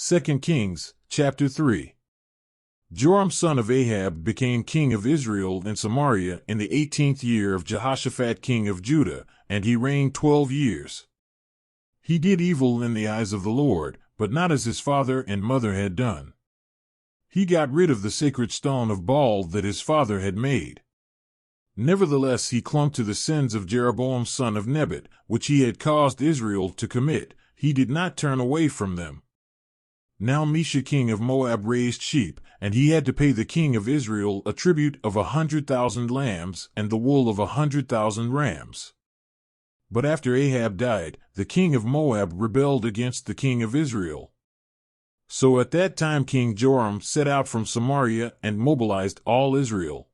2 Kings, chapter 3. Joram son of Ahab became king of Israel in Samaria in the 18th year of Jehoshaphat king of Judah, and he reigned 12 years. He did evil in the eyes of the Lord, but not as his father and mother had done. He got rid of the sacred stone of Baal that his father had made. Nevertheless he clung to the sins of Jeroboam son of Nebat, which he had caused Israel to commit. He did not turn away from them. Now Elisha king of Moab raised sheep, and he had to pay the king of Israel a tribute of 100,000 lambs and the wool of 100,000 rams. But after Ahab died, the king of Moab rebelled against the king of Israel. So at that time King Joram set out from Samaria and mobilized all Israel.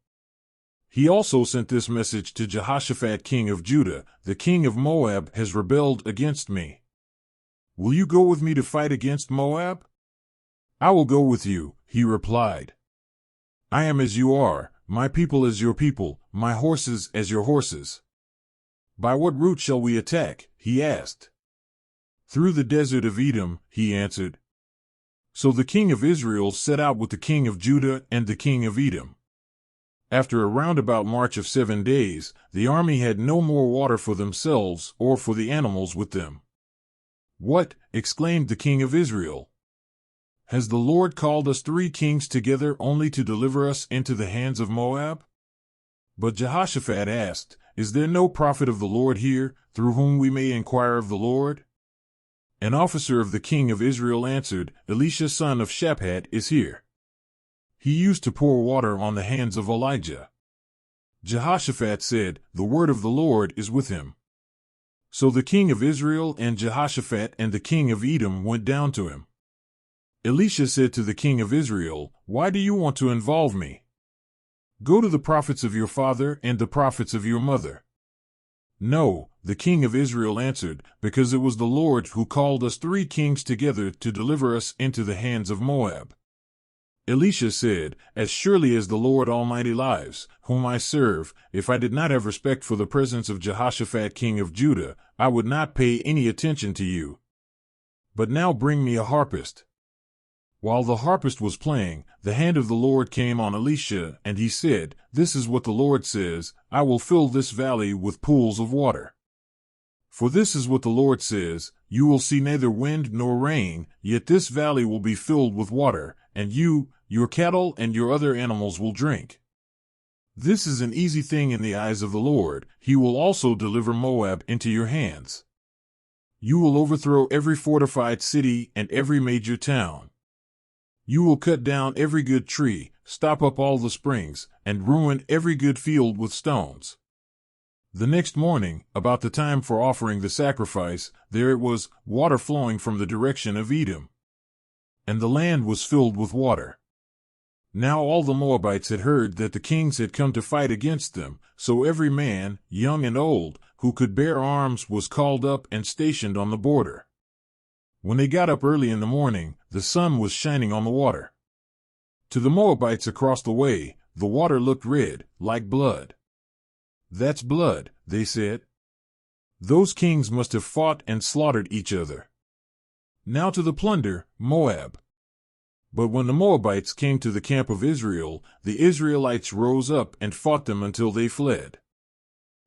He also sent this message to Jehoshaphat king of Judah: "The king of Moab has rebelled against me. Will you go with me to fight against Moab?" "I will go with you," he replied. "I am as you are, my people as your people, my horses as your horses." "By what route shall we attack?" he asked. "Through the desert of Edom," he answered. So the king of Israel set out with the king of Judah and the king of Edom. After a roundabout march of 7 days, the army had no more water for themselves or for the animals with them. "What?" exclaimed the king of Israel. "Has the Lord called us 3 kings together only to deliver us into the hands of Moab?" But Jehoshaphat asked, "Is there no prophet of the Lord here, through whom we may inquire of the Lord?" An officer of the king of Israel answered, "Elisha son of Shaphat is here. He used to pour water on the hands of Elijah." Jehoshaphat said, "The word of the Lord is with him." So the king of Israel and Jehoshaphat and the king of Edom went down to him. Elisha said to the king of Israel, "Why do you want to involve me? Go to the prophets of your father and the prophets of your mother." "No," the king of Israel answered, "because it was the Lord who called us 3 kings together to deliver us into the hands of Moab." Elisha said, "As surely as the Lord Almighty lives, whom I serve, if I did not have respect for the presence of Jehoshaphat king of Judah, I would not pay any attention to you. But now bring me a harpist." While the harpist was playing, the hand of the Lord came on Elisha, and he said, "This is what the Lord says: I will fill this valley with pools of water. For this is what the Lord says: you will see neither wind nor rain, yet this valley will be filled with water, and you, your cattle, and your other animals will drink. This is an easy thing in the eyes of the Lord. He will also deliver Moab into your hands. You will overthrow every fortified city and every major town. You will cut down every good tree, stop up all the springs, and ruin every good field with stones." The next morning, about the time for offering the sacrifice, there it was, water flowing from the direction of Edom. And the land was filled with water. Now all the Moabites had heard that the kings had come to fight against them, so every man, young and old, who could bear arms was called up and stationed on the border. When they got up early in the morning, the sun was shining on the water. To the Moabites across the way, the water looked red, like blood. "That's blood," they said. "Those kings must have fought and slaughtered each other. Now to the plunder, Moab." But when the Moabites came to the camp of Israel, the Israelites rose up and fought them until they fled.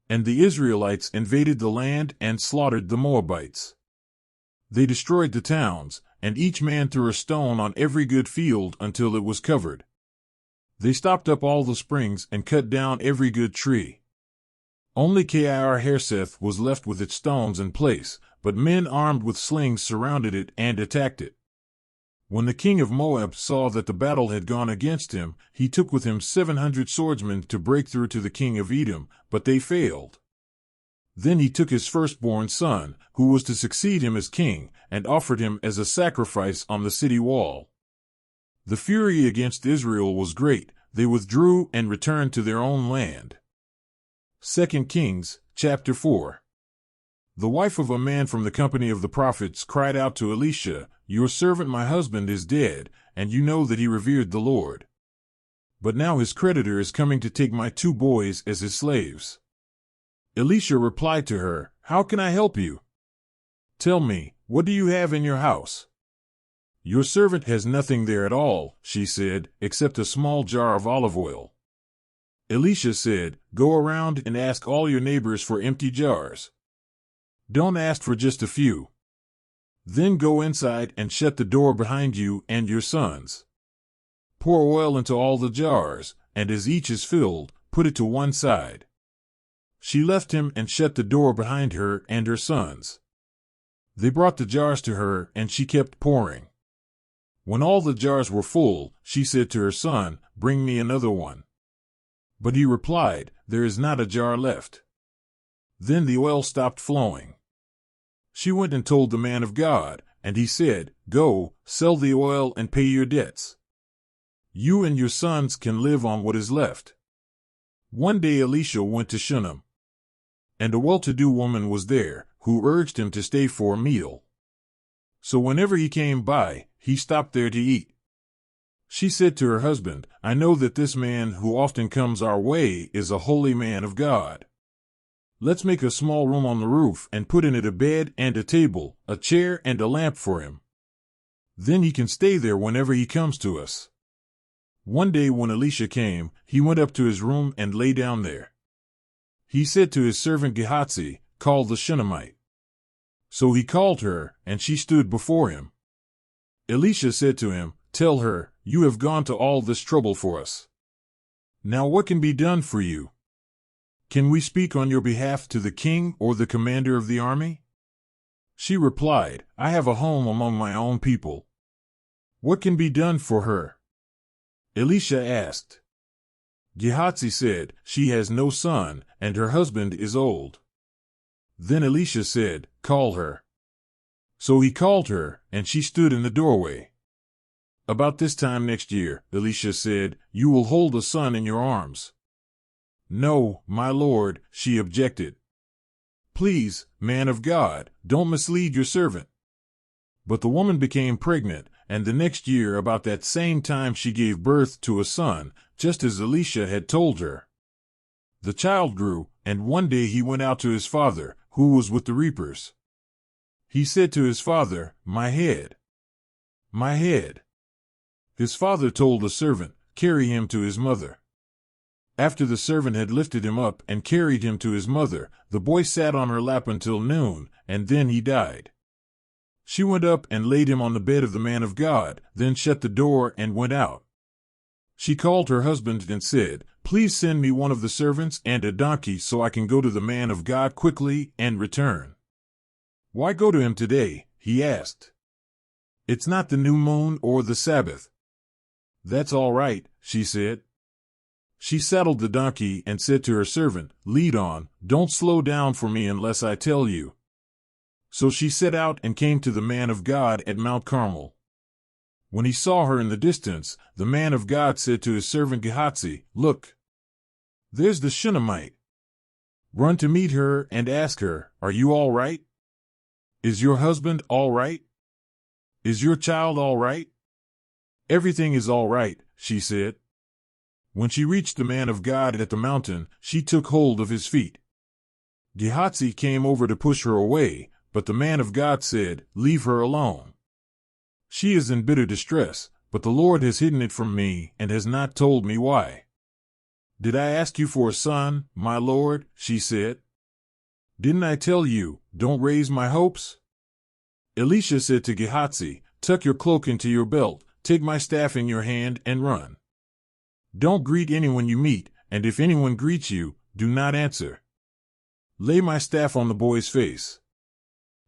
And the Israelites invaded the land and slaughtered the Moabites. They destroyed the towns, and each man threw a stone on every good field until it was covered. They stopped up all the springs and cut down every good tree. Only Kir-Hareseth was left with its stones in place, but men armed with slings surrounded it and attacked it. When the king of Moab saw that the battle had gone against him, he took with him 700 swordsmen to break through to the king of Edom, but they failed. Then he took his firstborn son, who was to succeed him as king, and offered him as a sacrifice on the city wall. The fury against Israel was great. They withdrew and returned to their own land. 2 Kings, chapter 4. The wife of a man from the company of the prophets cried out to Elisha, "Your servant my husband is dead, and you know that he revered the Lord. But now his creditor is coming to take my 2 boys as his slaves." Elisha replied to her, "How can I help you? Tell me, what do you have in your house?" Your servant has nothing there at all, she said, except a small jar of olive oil. Elisha said, Go around and ask all your neighbors for empty jars. Don't ask for just a few. Then go inside and shut the door behind you and your sons. Pour oil into all the jars, and as each is filled, put it to one side. She left him and shut the door behind her and her sons. They brought the jars to her, and she kept pouring. When all the jars were full, she said to her son, Bring me another one. But he replied, There is not a jar left. Then the oil stopped flowing. She went and told the man of God, and he said, Go, sell the oil and pay your debts. You and your sons can live on what is left. One day Elisha went to Shunammite, and a well-to-do woman was there, who urged him to stay for a meal. So whenever he came by, he stopped there to eat. She said to her husband, I know that this man who often comes our way is a holy man of God. Let's make a small room on the roof and put in it a bed and a table, a chair and a lamp for him. Then he can stay there whenever he comes to us. One day when Elisha came, he went up to his room and lay down there. He said to his servant Gehazi, Call the Shunammite. So he called her, and she stood before him. Elisha said to him, Tell her, you have gone to all this trouble for us. Now what can be done for you? Can we speak on your behalf to the king or the commander of the army? She replied, I have a home among my own people. What can be done for her? Elisha asked. Gehazi said, She has no son, and her husband is old. Then Elisha said, Call her. So he called her, and she stood in the doorway. About this time next year, Elisha said, You will hold a son in your arms. No, my lord, she objected. Please, man of God, don't mislead your servant. But the woman became pregnant, and the next year about that same time she gave birth to a son, just as Elisha had told her. The child grew, and one day he went out to his father, who was with the reapers. He said to his father, My head. My head. His father told the servant, Carry him to his mother. After the servant had lifted him up and carried him to his mother, the boy sat on her lap until noon, and then he died. She went up and laid him on the bed of the man of God, then shut the door and went out. She called her husband and said, Please send me one of the servants and a donkey so I can go to the man of God quickly and return. Why go to him today? He asked. It's not the new moon or the Sabbath. That's all right, she said. She saddled the donkey and said to her servant, Lead on, don't slow down for me unless I tell you. So she set out and came to the man of God at Mount Carmel. When he saw her in the distance, the man of God said to his servant Gehazi, Look, there's the Shunammite. Run to meet her and ask her, Are you all right? Is your husband all right? Is your child all right? Everything is all right, she said. When she reached the man of God at the mountain, she took hold of his feet. Gehazi came over to push her away, but the man of God said, Leave her alone. She is in bitter distress, but the Lord has hidden it from me and has not told me why. Did I ask you for a son, my Lord? She said. Didn't I tell you, don't raise my hopes? Elisha said to Gehazi, Tuck your cloak into your belt, take my staff in your hand and run. Don't greet anyone you meet, and if anyone greets you, do not answer. Lay my staff on the boy's face.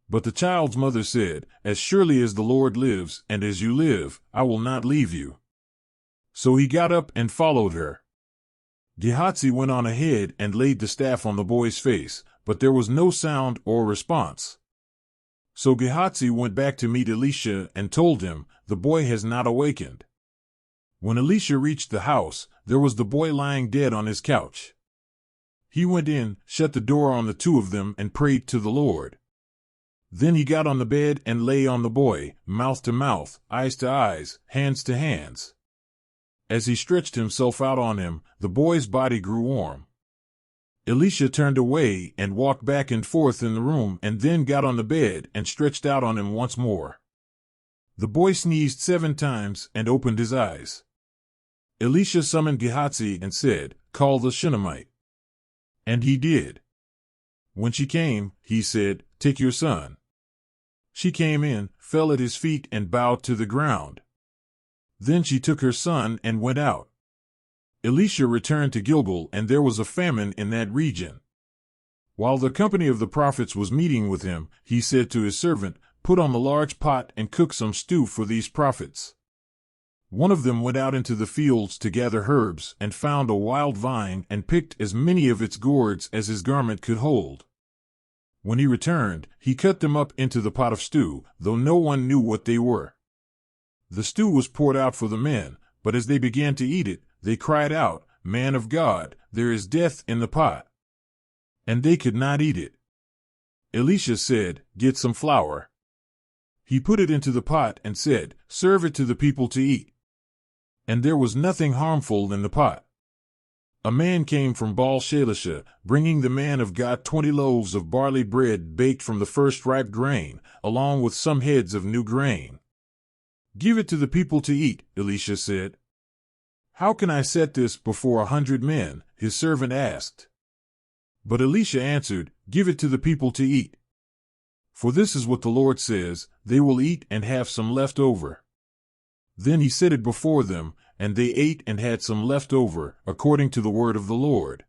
But the child's mother said, As surely as the Lord lives, and as you live, I will not leave you. So he got up and followed her. Gehazi went on ahead and laid the staff on the boy's face, but there was no sound or response. So Gehazi went back to meet Elisha and told him, The boy has not awakened. When Elisha reached the house, there was the boy lying dead on his couch. He went in, shut the door on the two of them, and prayed to the Lord. Then he got on the bed and lay on the boy, mouth to mouth, eyes to eyes, hands to hands. As he stretched himself out on him, the boy's body grew warm. Elisha turned away and walked back and forth in the room and then got on the bed and stretched out on him once more. The boy sneezed 7 times and opened his eyes. Elisha summoned Gehazi and said, "Call the Shunammite." And he did. When she came, he said, "Take your son." She came in, fell at his feet, and bowed to the ground. Then she took her son and went out. Elisha returned to Gilgal, and there was a famine in that region. While the company of the prophets was meeting with him, he said to his servant, "Put on a large pot and cook some stew for these prophets." One of them went out into the fields to gather herbs and found a wild vine and picked as many of its gourds as his garment could hold. When he returned, he cut them up into the pot of stew, though no one knew what they were. The stew was poured out for the men, but as they began to eat it, they cried out, "Man of God, there is death in the pot." And they could not eat it. Elisha said, "Get some flour." He put it into the pot and said, "Serve it to the people to eat." And there was nothing harmful in the pot. A man came from Baal-Shalisha, bringing the man of God 20 loaves of barley bread baked from the first ripe grain, along with some heads of new grain. "Give it to the people to eat," Elisha said. "How can I set this before 100 men?" his servant asked. But Elisha answered, "Give it to the people to eat. For this is what the Lord says, they will eat and have some left over." Then he set it before them, and they ate and had some left over, according to the word of the Lord.